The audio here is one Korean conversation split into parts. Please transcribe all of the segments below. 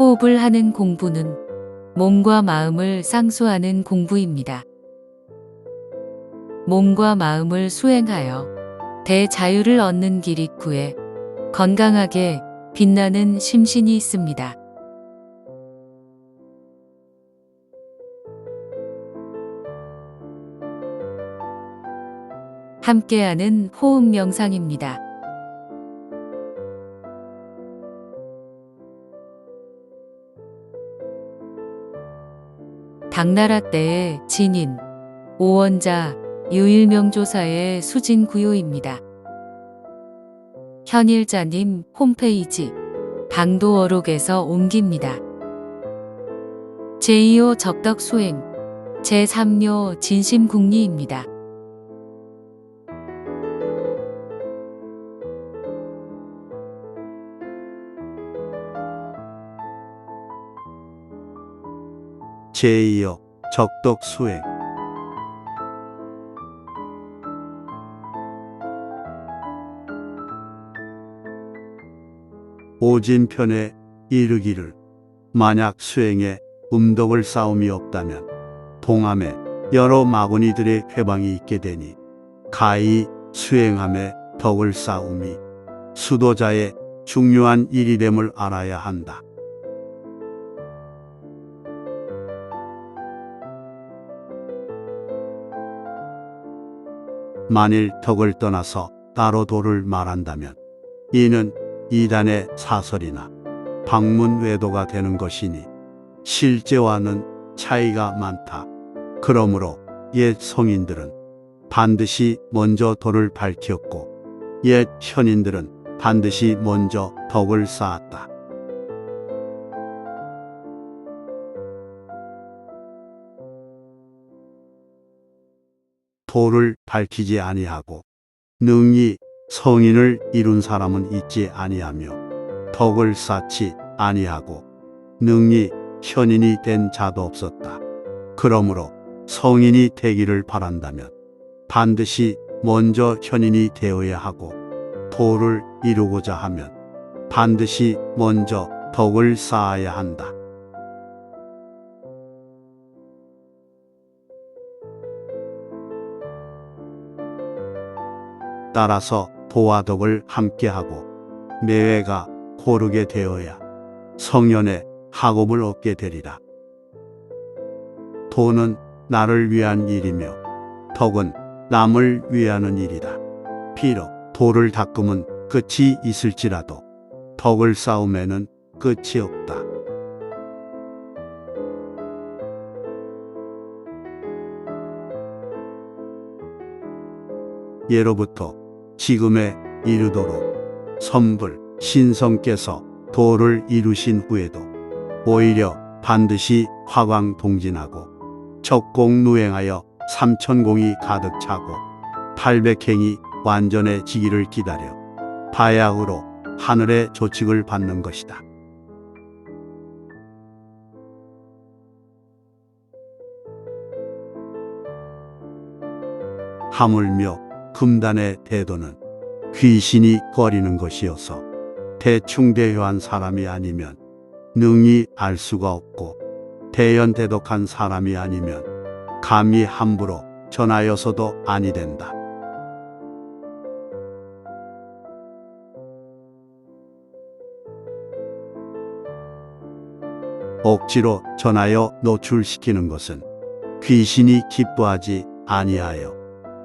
호흡을 하는 공부는 몸과 마음을 쌍수하는 공부입니다. 몸과 마음을 수행하여 대자유를 얻는 길이 구해 건강하게 빛나는 심신이 있습니다. 함께하는 호흡 명상입니다. 당나라 때의 진인, 오원자, 유일명조사의 수진구요입니다. 현일자님 홈페이지 방도어록에서 옮깁니다. 제2호 적덕수행, 제3요 진심국리입니다. 제2호 적덕수행. 오진편에 이르기를 만약 수행에 음덕을 싸움이 없다면 동함에 여러 마구니들의 회방이 있게 되니 가히 수행함에 덕을 쌓음이 수도자의 중요한 일이됨을 알아야 한다. 만일 덕을 떠나서 따로 도를 말한다면 이는 이단의 사설이나 방문 외도가 되는 것이니 실제와는 차이가 많다. 그러므로 옛 성인들은 반드시 먼저 도를 밝혔고 옛 현인들은 반드시 먼저 덕을 쌓았다. 도를 밝히지 아니하고 능히 성인을 이룬 사람은 있지 아니하며 덕을 쌓지 아니하고 능히 현인이 된 자도 없었다. 그러므로 성인이 되기를 바란다면 반드시 먼저 현인이 되어야 하고 도를 이루고자 하면 반드시 먼저 덕을 쌓아야 한다. 따라서 도와 덕을 함께하고 매회가 고르게 되어야 성현의 학업을 얻게 되리라. 도는 나를 위한 일이며 덕은 남을 위하는 일이다. 비록 도를 닦음은 끝이 있을지라도 덕을 쌓음에는 끝이 없다. 예로부터 지금에 이르도록 선불 신성께서 도를 이루신 후에도 오히려 반드시 화광동진하고 적공누행하여 삼천공이 가득 차고 800행이 완전해지기를 기다려 바야흐로 하늘의 조칙을 받는 것이다. 하물며 금단의 대도는 귀신이 거리는 것이어서 대충대효한 사람이 아니면 능히 알 수가 없고 대연대독한 사람이 아니면 감히 함부로 전하여서도 아니 된다. 억지로 전하여 노출시키는 것은 귀신이 기뻐하지 아니하여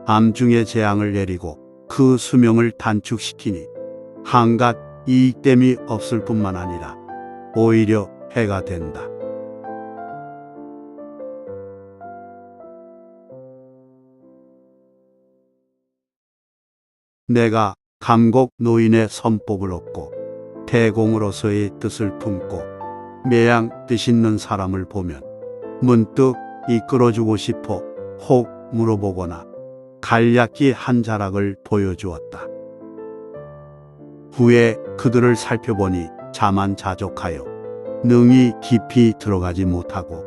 암중의 재앙을 내리고 그 수명을 단축시키니 한갓 이익됨이 없을 뿐만 아니라 오히려 해가 된다. 내가 감곡 노인의 선법을 얻고 대공으로서의 뜻을 품고 매양 뜻있는 사람을 보면 문득 이끌어주고 싶어 혹 물어보거나 간략히 한 자락을 보여주었다. 후에 그들을 살펴보니 자만자족하여 능히 깊이 들어가지 못하고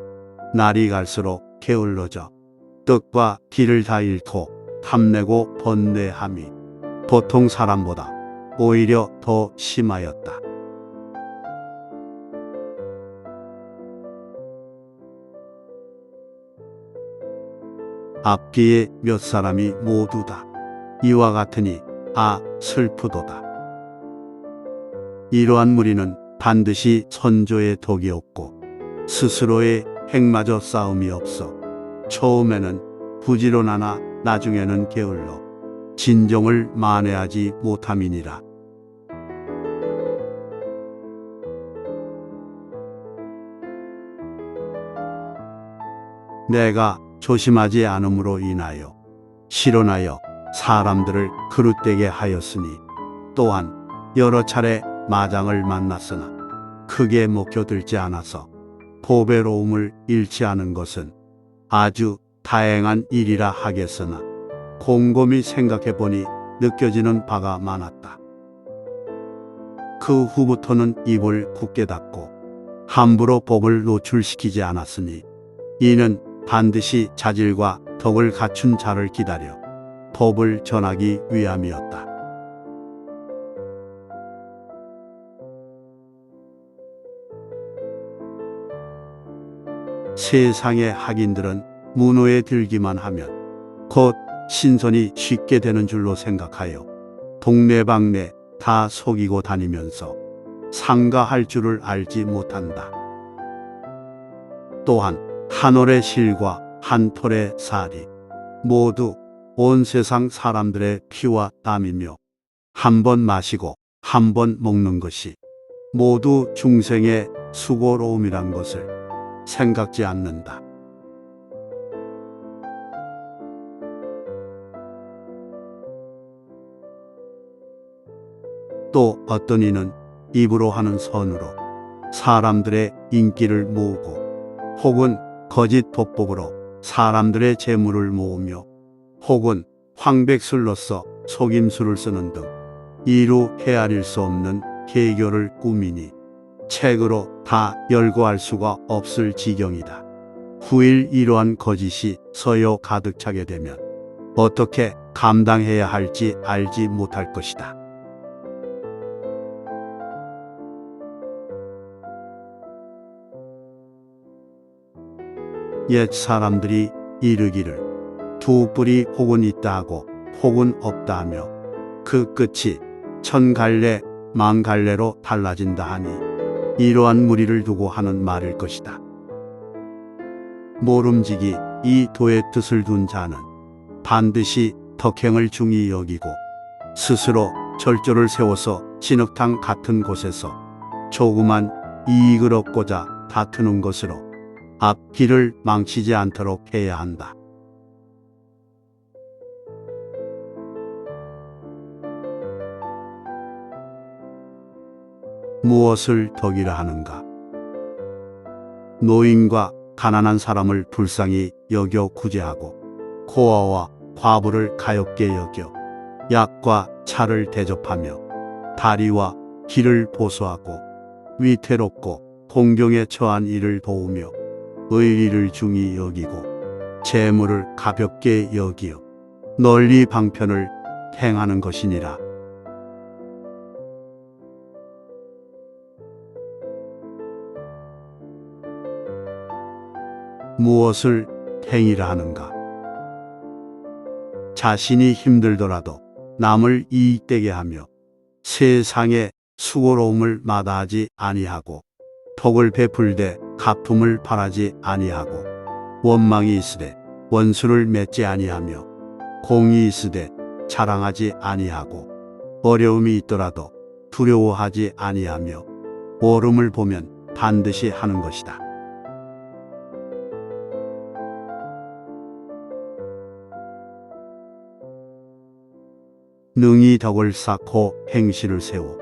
날이 갈수록 게을러져 뜻과 길을 다 잃고 탐내고 번뇌함이 보통 사람보다 오히려 더 심하였다. 앞뒤에 몇 사람이 모두 다 이와 같으니 아 슬프도다. 이러한 무리는 반드시 선조의 덕이 없고 스스로의 행마저 싸움이 없어 처음에는 부지런하나 나중에는 게을러 진정을 만회하지 못함이니라. 내가 조심하지 않음으로 인하여 실언하여 사람들을 그릇되게 하였으니 또한 여러 차례 마장을 만났으나 크게 먹혀들지 않아서 보배로움을 잃지 않은 것은 아주 다행한 일이라 하겠으나 곰곰이 생각해 보니 느껴지는 바가 많았다. 그 후부터는 입을 굳게 닫고 함부로 법을 노출시키지 않았으니 이는 반드시 자질과 덕을 갖춘 자를 기다려 법을 전하기 위함이었다. 세상의 학인들은 문호에 들기만 하면 곧 신선이 쉽게 되는 줄로 생각하여 동네방네 다 속이고 다니면서 상가할 줄을 알지 못한다. 또한 한 올의 실과 한 톨의 살이 모두 온 세상 사람들의 피와 땀이며 한 번 마시고 한 번 먹는 것이 모두 중생의 수고로움이란 것을 생각지 않는다. 또 어떤 이는 입으로 하는 선으로 사람들의 인기를 모으고 혹은 거짓 법법으로 사람들의 재물을 모으며 혹은 황백술로서 속임수를 쓰는 등 이루 헤아릴 수 없는 계교를 꾸미니 책으로 다 열거할 수가 없을 지경이다. 후일 이러한 거짓이 서요 가득 차게 되면 어떻게 감당해야 할지 알지 못할 것이다. 옛 사람들이 이르기를 두 뿔이 혹은 있다 하고 혹은 없다 하며 그 끝이 천 갈래 만 갈래로 달라진다 하니 이러한 무리를 두고 하는 말일 것이다. 모름지기 이 도의 뜻을 둔 자는 반드시 덕행을 중히 여기고 스스로 절조를 세워서 진흙탕 같은 곳에서 조그만 이익을 얻고자 다투는 것으로 앞길을 망치지 않도록 해야 한다. 무엇을 덕이라 하는가? 노인과 가난한 사람을 불쌍히 여겨 구제하고 고아와 과부를 가엾게 여겨 약과 차를 대접하며 다리와 길을 보수하고 위태롭고 공경에 처한 이를 도우며 의리를 중히 여기고 재물을 가볍게 여기어 널리 방편을 행하는 것이니라. 무엇을 행이라 하는가? 자신이 힘들더라도 남을 이익되게 하며 세상의 수고로움을 마다하지 아니하고 덕을 베풀되 가품을 바라지 아니하고 원망이 있으되 원수를 맺지 아니하며 공이 있으되 자랑하지 아니하고 어려움이 있더라도 두려워하지 아니하며 옳음을 보면 반드시 하는 것이다. 능히 덕을 쌓고 행실을 세워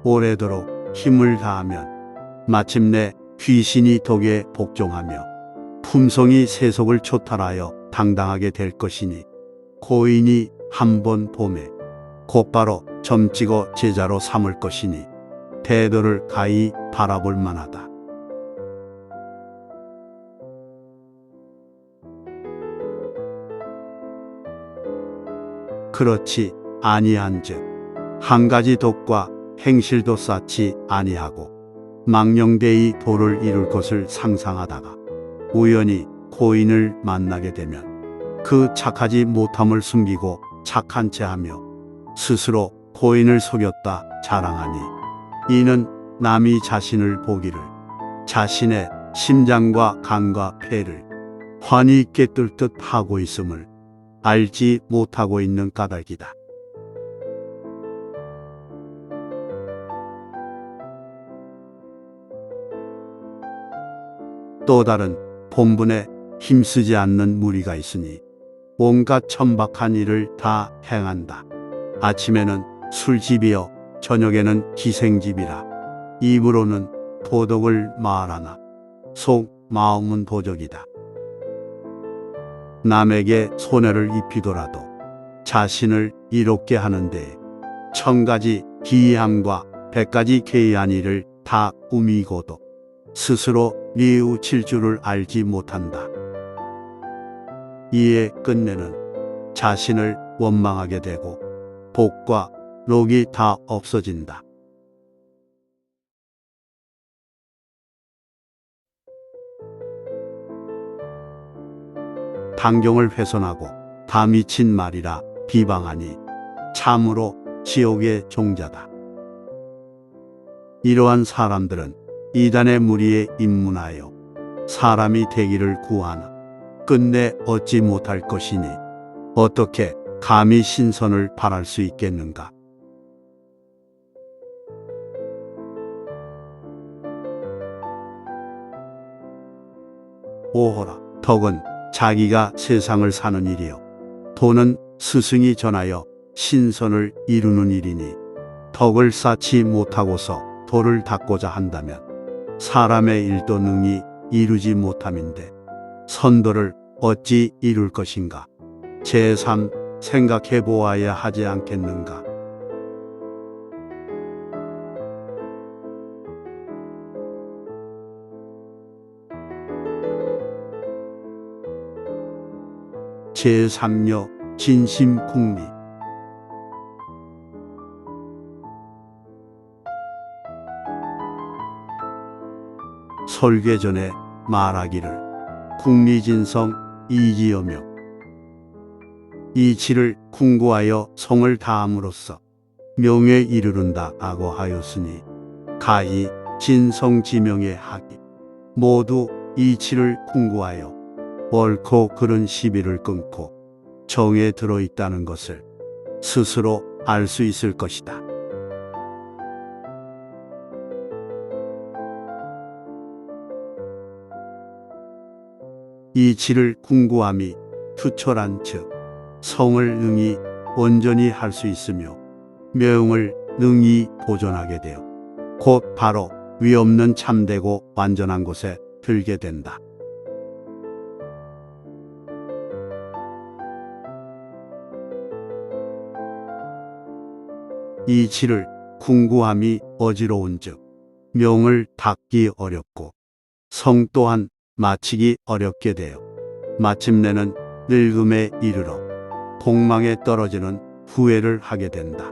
오래도록 힘을 다하면 마침내 귀신이 덕에 복종하며 품성이 세속을 초탈하여 당당하게 될 것이니 고인이 한 번 봄에 곧바로 점찍어 제자로 삼을 것이니 대도를 가히 바라볼 만하다. 그렇지 아니한즉 한 가지 덕과 행실도 쌓지 아니하고 망령되이 도를 이룰 것을 상상하다가 우연히 고인을 만나게 되면 그 착하지 못함을 숨기고 착한 체하며 스스로 고인을 속였다 자랑하니 이는 남이 자신을 보기를 자신의 심장과 간과 폐를 환히 깨뚫 듯 하고 있음을 알지 못하고 있는 까닭이다. 또 다른 본분에 힘쓰지 않는 무리가 있으니 온갖 천박한 일을 다 행한다. 아침에는 술집이여 저녁에는 기생집이라 입으로는 도덕을 말하나 속 마음은 도적이다. 남에게 손해를 입히더라도 자신을 이롭게 하는데 1000가지 기이함과 100가지 괴이한 일을 다 꾸미고도 스스로 뉘우칠 줄을 알지 못한다. 이에 끝내는 자신을 원망하게 되고 복과禄이 다 없어진다. 당경을 훼손하고 다 미친 말이라 비방하니 참으로 지옥의 종자다. 이러한 사람들은 이단의 무리에 입문하여 사람이 되기를 구하나 끝내 얻지 못할 것이니 어떻게 감히 신선을 바랄 수 있겠는가. 오호라, 덕은 자기가 세상을 사는 일이요 돈은 스승이 전하여 신선을 이루는 일이니 덕을 쌓지 못하고서 도를 닦고자 한다면 사람의 일도 능히 이루지 못함인데 선도를 어찌 이룰 것인가. 제3 생각해 보아야 하지 않겠는가. 제3요 진심국리. 설계 전에 말하기를 국리진성 이지여명 이치를 궁구하여 성을 다함으로써 명에 이르른다 하고 하였으니 가히 진성지명의 학이 모두 이치를 궁구하여 옳고 그른 시비를 끊고 정에 들어있다는 것을 스스로 알 수 있을 것이다. 이치를 궁구함이 투철한 즉 성을 능히 온전히 할 수 있으며 명을 능히 보존하게 되어 곧 바로 위없는 참되고 완전한 곳에 들게 된다. 이치를 궁구함이 어지러운즉 명을 닦기 어렵고 성 또한 마치기 어렵게 되어 마침내는 늙음에 이르러 폭망에 떨어지는 후회를 하게 된다.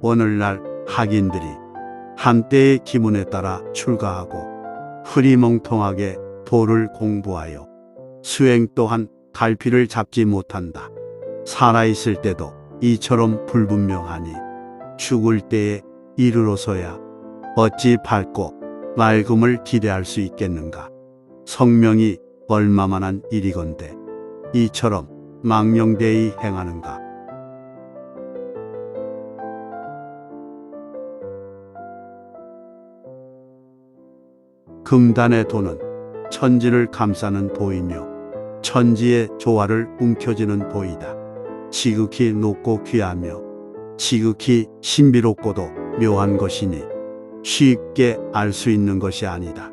오늘날 학인들이 한때의 기문에 따라 출가하고 흐리멍텅하게 도를 공부하여 수행 또한 갈피를 잡지 못한다. 살아있을 때도 이처럼 불분명하니 죽을 때에 이르러서야 어찌 밝고 맑음을 기대할 수 있겠는가. 성명이 얼마만한 일이건대 이처럼 망령되이 행하는가. 금단의 도는 천지를 감싸는 도이며 천지의 조화를 움켜쥐는 도이다. 지극히 높고 귀하며 지극히 신비롭고도 묘한 것이니 쉽게 알 수 있는 것이 아니다.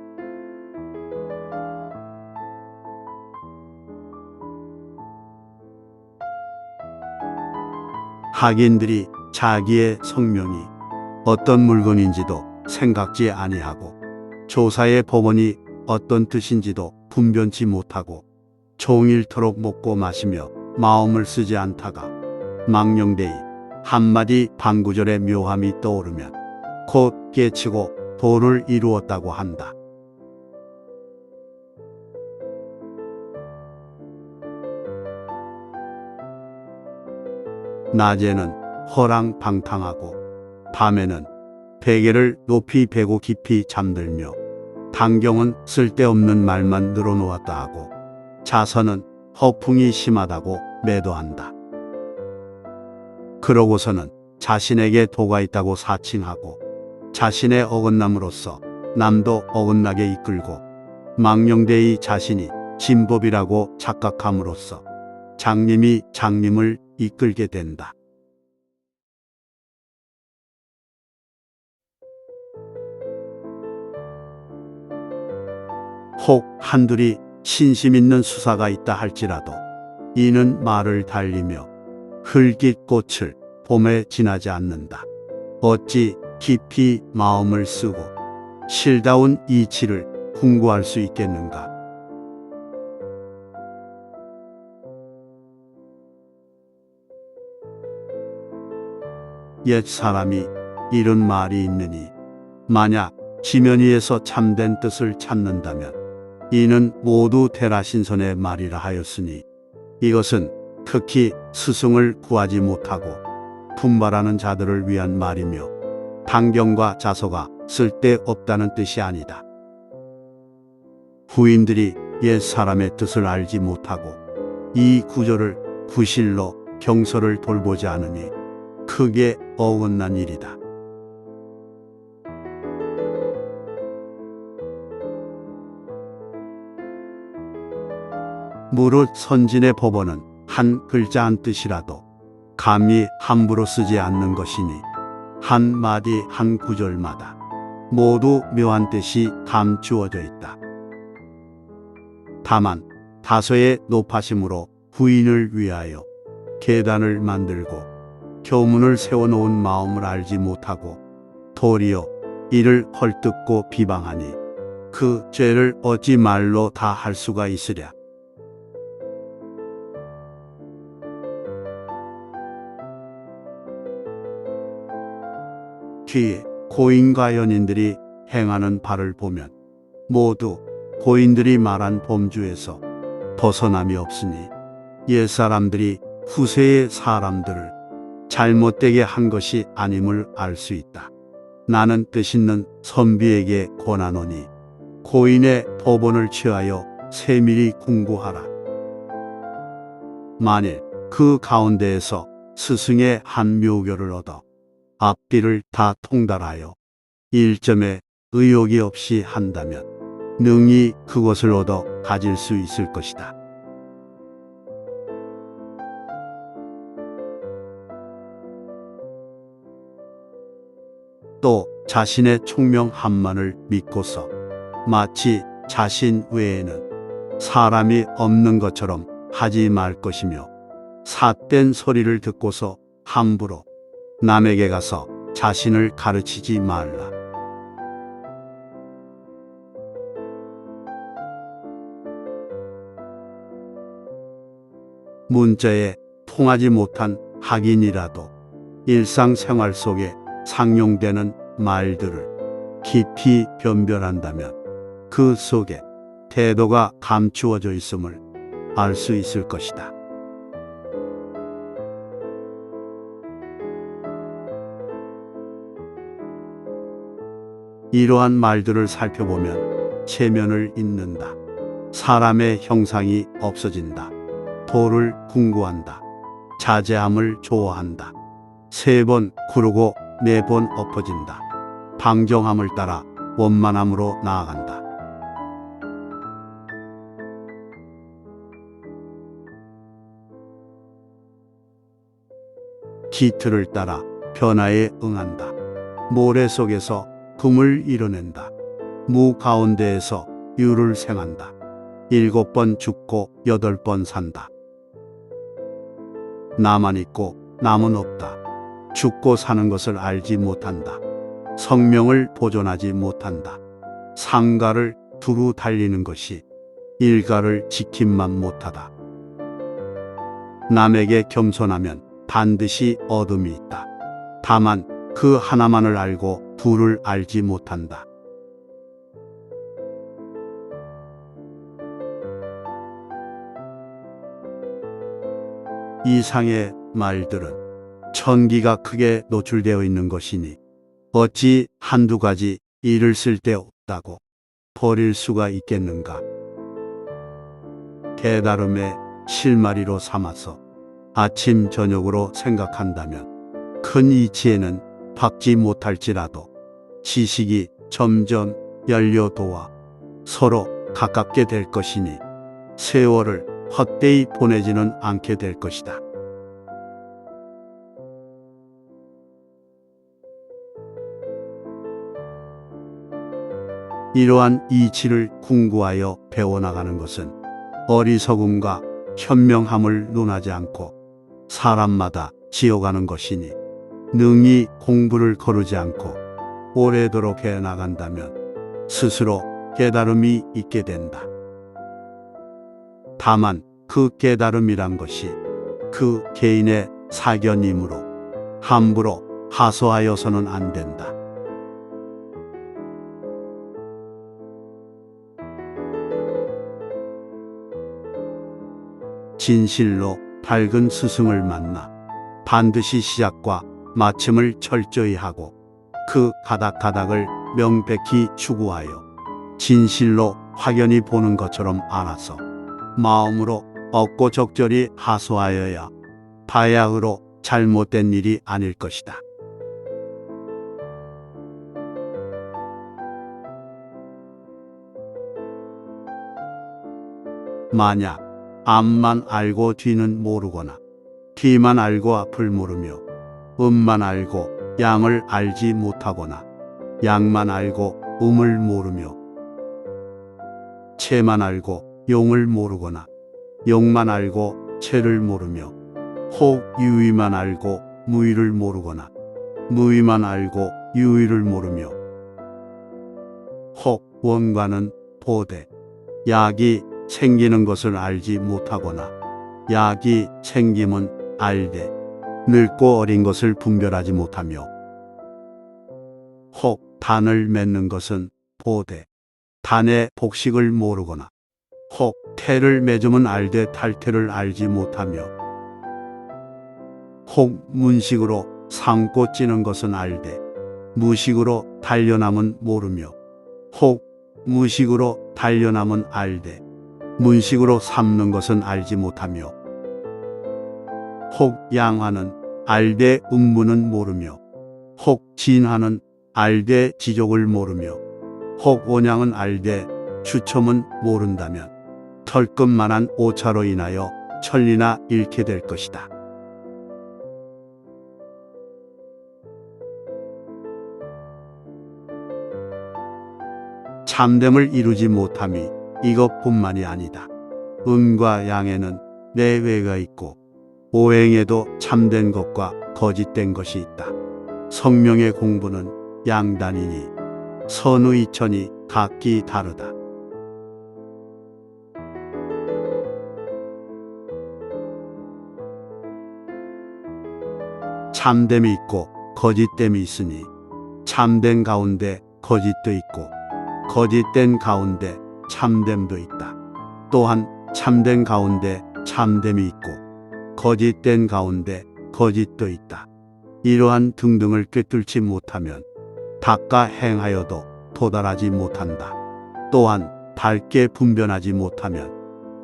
학인들이 자기의 성명이 어떤 물건인지도 생각지 아니하고 조사의 법원이 어떤 뜻인지도 분변치 못하고 종일토록 먹고 마시며 마음을 쓰지 않다가 망령되이 한마디 방구절의 묘함이 떠오르면 곧 깨치고 도를 이루었다고 한다. 낮에는 허랑방탕하고 밤에는 베개를 높이 베고 깊이 잠들며 단경은 쓸데없는 말만 늘어놓았다 하고 자선은 허풍이 심하다고 매도한다. 그러고서는 자신에게 도가 있다고 사칭하고 자신의 어긋남으로써 남도 어긋나게 이끌고 망령되이 자신이 진법이라고 착각함으로써 장님이 장님을 이끌게 된다. 혹 한둘이 신심 있는 수사가 있다 할지라도 이는 말을 달리며 흘깃 꽃을 봄에 지나지 않는다. 어찌 깊이 마음을 쓰고 실다운 이치를 궁구할 수 있겠는가. 옛 사람이 이런 말이 있느니 만약 지면 위에서 참된 뜻을 찾는다면 이는 모두 테라신선의 말이라 하였으니 이것은 특히 스승을 구하지 못하고 분발하는 자들을 위한 말이며 단경과 자소가 쓸데없다는 뜻이 아니다. 후인들이 옛 사람의 뜻을 알지 못하고 이 구조를 구실로 경서를 돌보지 않으니 크게 어긋난 일이다. 무릇 선진의 법어는 한 글자 한 뜻이라도 감히 함부로 쓰지 않는 것이니 한 마디 한 구절마다 모두 묘한 뜻이 감추어져 있다. 다만 다소의 높아심으로 후인을 위하여 계단을 만들고 교문을 세워놓은 마음을 알지 못하고 도리어 이를 헐뜯고 비방하니 그 죄를 어찌 말로 다 할 수가 있으랴. 뒤에 고인과 연인들이 행하는 바를 보면 모두 고인들이 말한 범주에서 벗어남이 없으니 옛사람들이 후세의 사람들을 잘못되게 한 것이 아님을 알 수 있다. 나는 뜻있는 선비에게 권하노니 고인의 법원을 취하여 세밀히 궁구하라. 만일 그 가운데에서 스승의 한 묘교를 얻어 앞뒤를 다 통달하여 일점에 의욕이 없이 한다면 능히 그것을 얻어 가질 수 있을 것이다. 또 자신의 총명 한만을 믿고서 마치 자신 외에는 사람이 없는 것처럼 하지 말 것이며 삿된 소리를 듣고서 함부로 남에게 가서 자신을 가르치지 말라. 문자에 통하지 못한 학인이라도 일상생활 속에 상용되는 말들을 깊이 변별한다면 그 속에 태도가 감추어져 있음을 알 수 있을 것이다. 이러한 말들을 살펴보면 체면을 잇는다. 사람의 형상이 없어진다. 도를 궁구한다. 자제함을 좋아한다. 3번 구르고 4번 엎어진다. 방정함을 따라 원만함으로 나아간다. 기틀을 따라 변화에 응한다. 모래 속에서 금을 이뤄낸다. 무 가운데에서 유를 생한다. 7번 죽고 8번 산다. 나만 있고 남은 없다. 죽고 사는 것을 알지 못한다. 성명을 보존하지 못한다. 상가를 두루 달리는 것이 일가를 지킴만 못하다. 남에게 겸손하면 반드시 얻음이 있다. 다만 그 하나만을 알고 둘을 알지 못한다. 이상의 말들은 천기가 크게 노출되어 있는 것이니 어찌 한두 가지 일을 쓸데없다고 버릴 수가 있겠는가. 깨달음의 실마리로 삼아서 아침 저녁으로 생각한다면 큰 이치에는 박지 못할지라도 지식이 점점 열려도와 서로 가깝게 될 것이니 세월을 헛되이 보내지는 않게 될 것이다. 이러한 이치를 궁구하여 배워나가는 것은 어리석음과 현명함을 논하지 않고 사람마다 지어가는 것이니 능히 공부를 거르지 않고 오래도록 해나간다면 스스로 깨달음이 있게 된다. 다만 그 깨달음이란 것이 그 개인의 사견이므로 함부로 하소하여서는 안 된다. 진실로 밝은 스승을 만나 반드시 시작과 마침을 철저히 하고 그 가닥가닥을 명백히 추구하여 진실로 확연히 보는 것처럼 알아서 마음으로 얻고 적절히 하소하여야 바야흐로 잘못된 일이 아닐 것이다. 만약 앞만 알고 뒤는 모르거나 뒤만 알고 앞을 모르며 음만 알고 양을 알지 못하거나 양만 알고 음을 모르며 채만 알고 용을 모르거나 용만 알고 채를 모르며 혹 유의만 알고 무의를 모르거나 무의만 알고 유의를 모르며 혹 원과는 보되 약이 생기는 것을 알지 못하거나 약이 생김은 알되 늙고 어린 것을 분별하지 못하며 혹 단을 맺는 것은 보되 단의 복식을 모르거나 혹 태를 맺으면 알되 탈태를 알지 못하며 혹 문식으로 삼고 찌는 것은 알되 무식으로 단련함은 모르며 혹 무식으로 단련함은 알되 문식으로 삼는 것은 알지 못하며 혹 양하는 알되 음무는 모르며 혹 진하는 알되 지족을 모르며 혹 온양은 알되 주첨은 모른다면 털끝만한 오차로 인하여 천리나 잃게 될 것이다. 참됨을 이루지 못함이 이것뿐만이 아니다. 음과 양에는 내외가 있고 오행에도 참된 것과 거짓된 것이 있다. 성명의 공부는 양단이니 선의천이 각기 다르다. 참됨이 있고 거짓됨이 있으니 참된 가운데 거짓도 있고 거짓된 가운데 참됨도 있다. 또한 참된 가운데 참됨이 있고 거짓된 가운데 거짓도 있다. 이러한 등등을 꿰뚫지 못하면 닦아 행하여도 도달하지 못한다. 또한 밝게 분별하지 못하면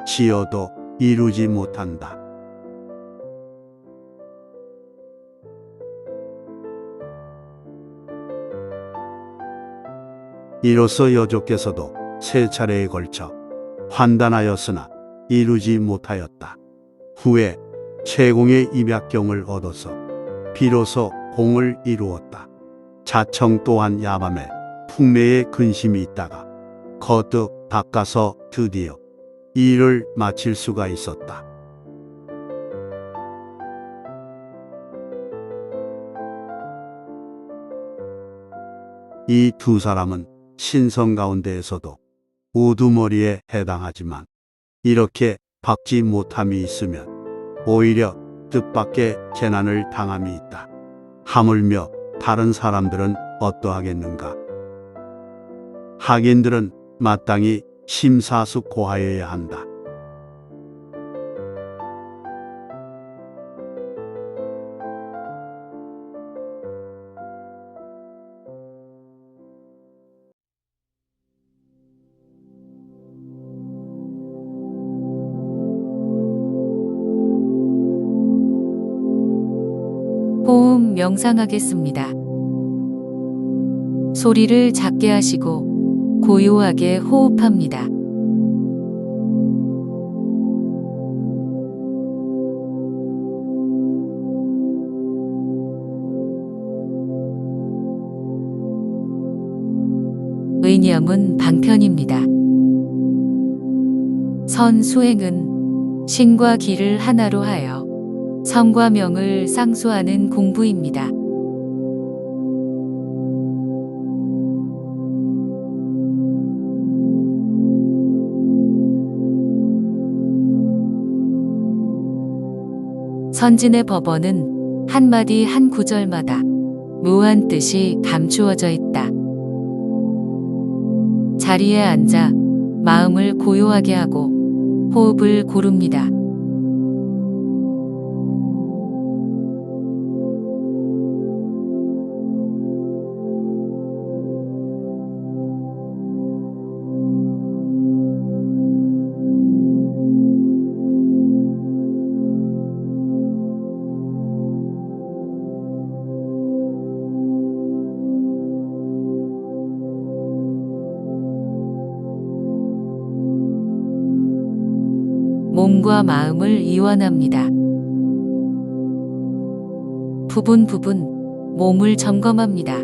지어도 이루지 못한다. 이로써 여조께서도 세 차례에 걸쳐 환단하였으나 이루지 못하였다. 후에 최공의 입약경을 얻어서 비로소 공을 이루었다. 자청 또한 야밤에 풍매에 근심이 있다가 거듭 닦아서 드디어 일을 마칠 수가 있었다. 이 두 사람은 신성 가운데에서도 우두머리에 해당하지만 이렇게 박지 못함이 있으면 오히려 뜻밖의 재난을 당함이 있다. 하물며 다른 사람들은 어떠하겠는가? 학인들은 마땅히 심사숙고하여야 한다. 좀 명상하겠습니다. 소리를 작게 하시고 고요하게 호흡합니다. 의념은 방편입니다. 선수행은 신과 기를 하나로 하여 성과 명을 상수하는 공부입니다. 선진의 법언은 한마디 한 구절마다 무한 뜻이 감추어져 있다. 자리에 앉아 마음을 고요하게 하고 호흡을 고릅니다. 몸과 마음을 이완합니다. 부분 몸을 점검합니다.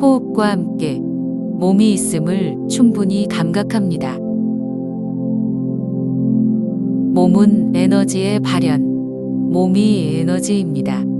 호흡과 함께 몸이 있음을 충분히 감각합니다. 몸은 에너지의 발현, 몸이 에너지입니다.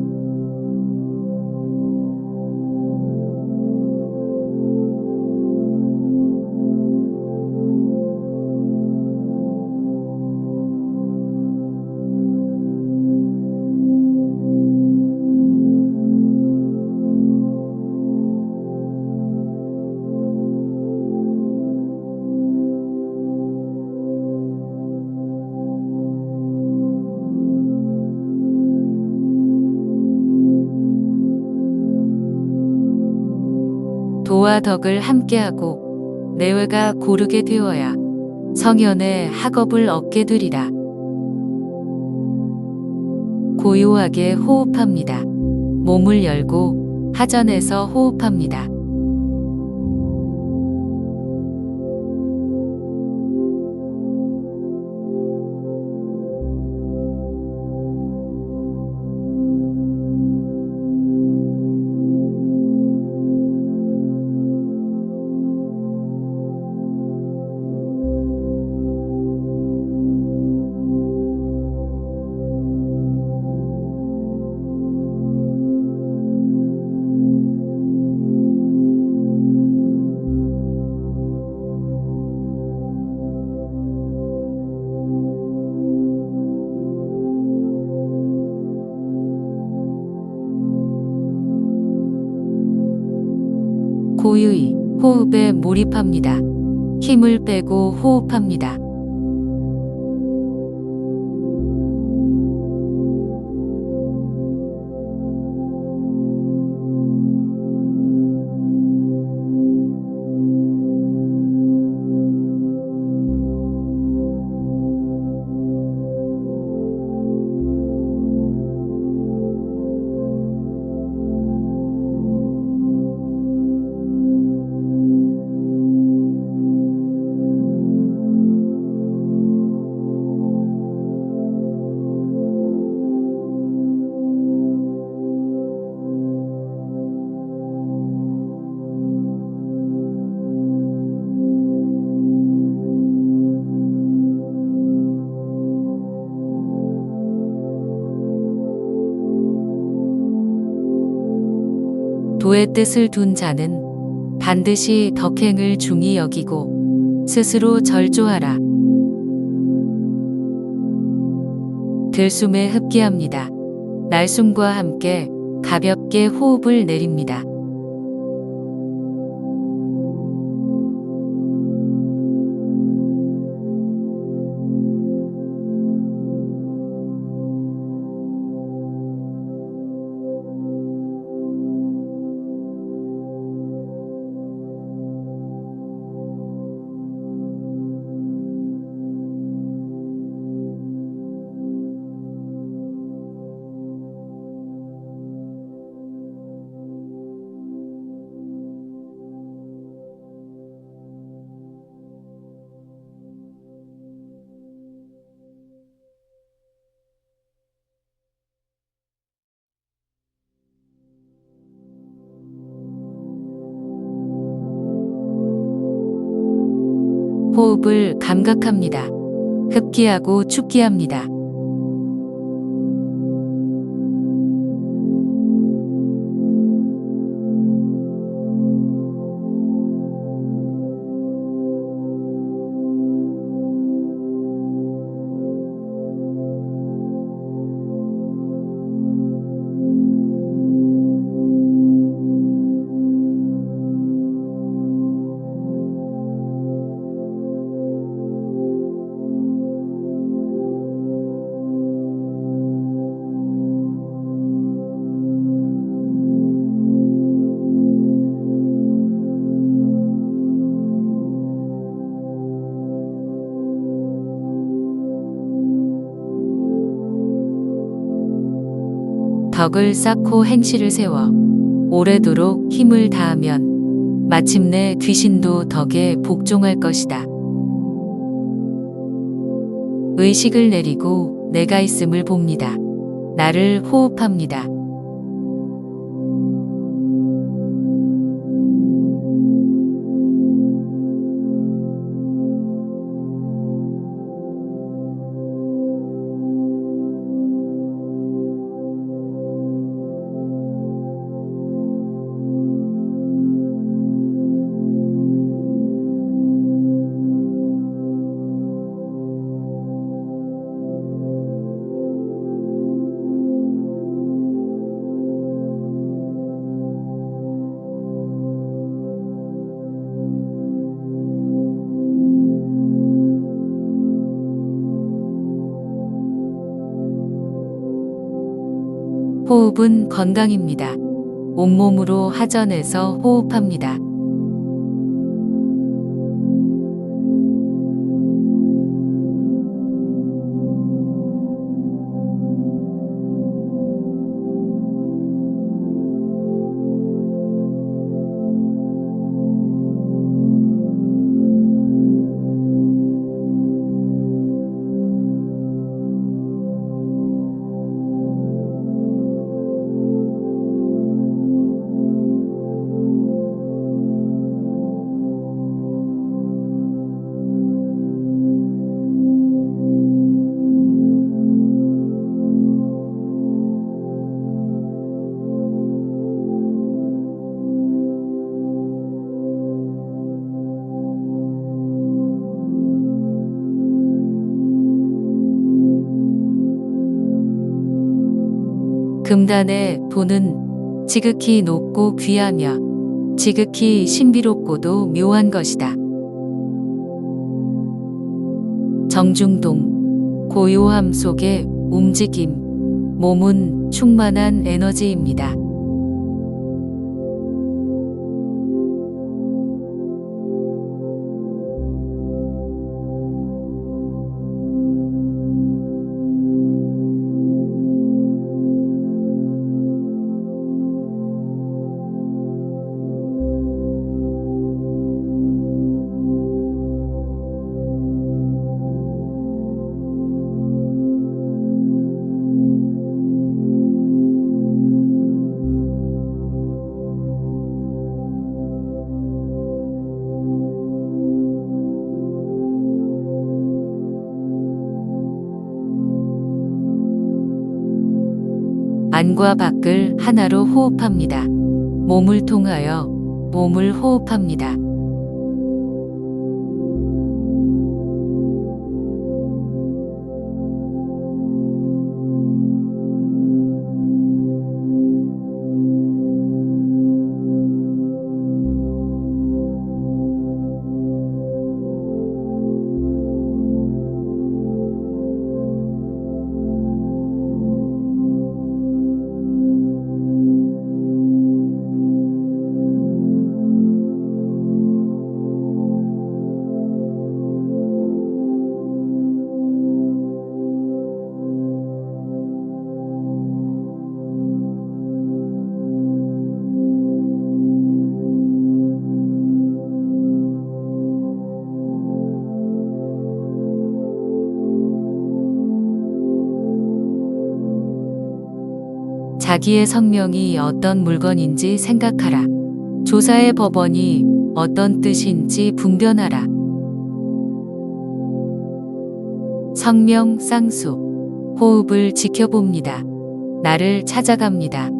도와 덕을 함께하고 내외가 고르게 되어야 성현의 학업을 얻게 되리라. 고요하게 호흡합니다. 몸을 열고 하전에서 호흡합니다. 고유히 호흡에 몰입합니다. 힘을 빼고 호흡합니다. 도의 뜻을 둔 자는 반드시 덕행을 중히 여기고 스스로 절조하라. 들숨에 흡기합니다. 날숨과 함께 가볍게 호흡을 내립니다. 호흡을 감각합니다. 흡기하고 축기합니다. 덕을 쌓고 행실을 세워 오래도록 힘을 다하면 마침내 귀신도 덕에 복종할 것이다. 의식을 내리고 내가 있음을 봅니다. 나를 호흡합니다. 호흡은 건강입니다. 온몸으로 하전해서 호흡합니다. 금단의 도는 지극히 높고 귀하며 지극히 신비롭고도 묘한 것이다. 정중동, 고요함 속의 움직임, 몸은 충만한 에너지입니다. 안과 밖을 하나로 호흡합니다. 몸을 통하여 몸을 호흡합니다. 자기의 성명이 어떤 물건인지 생각하라. 조사의 법원이 어떤 뜻인지 분별하라. 성명 쌍수. 호흡을 지켜봅니다. 나를 찾아갑니다.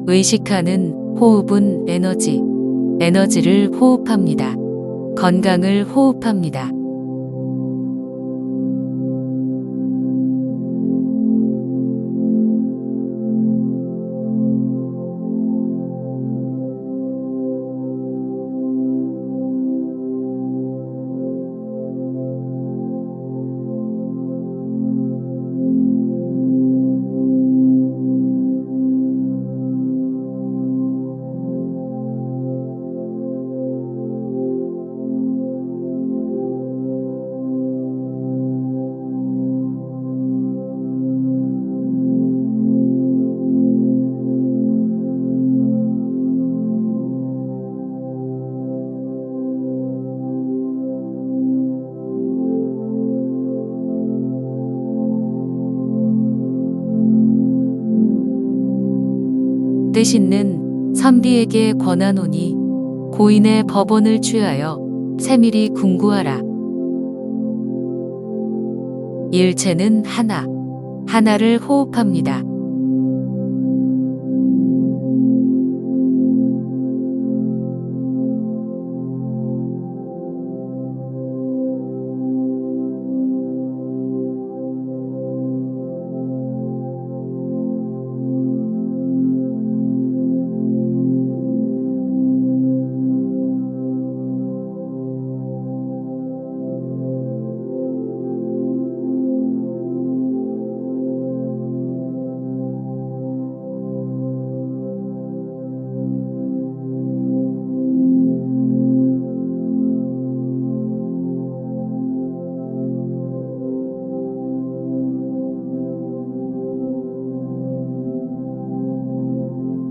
의식하는 호흡은 에너지. 에너지를 호흡합니다. 건강을 호흡합니다. 뜻 있는 선비에게 권하노니 고인의 법원을 취하여 세밀히 궁구하라. 일체는 하나, 하나를 호흡합니다.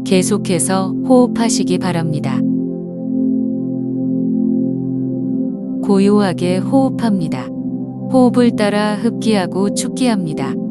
계속해서 호흡하시기 바랍니다. 고요하게 호흡합니다. 호흡을 따라 흡기하고 축기합니다.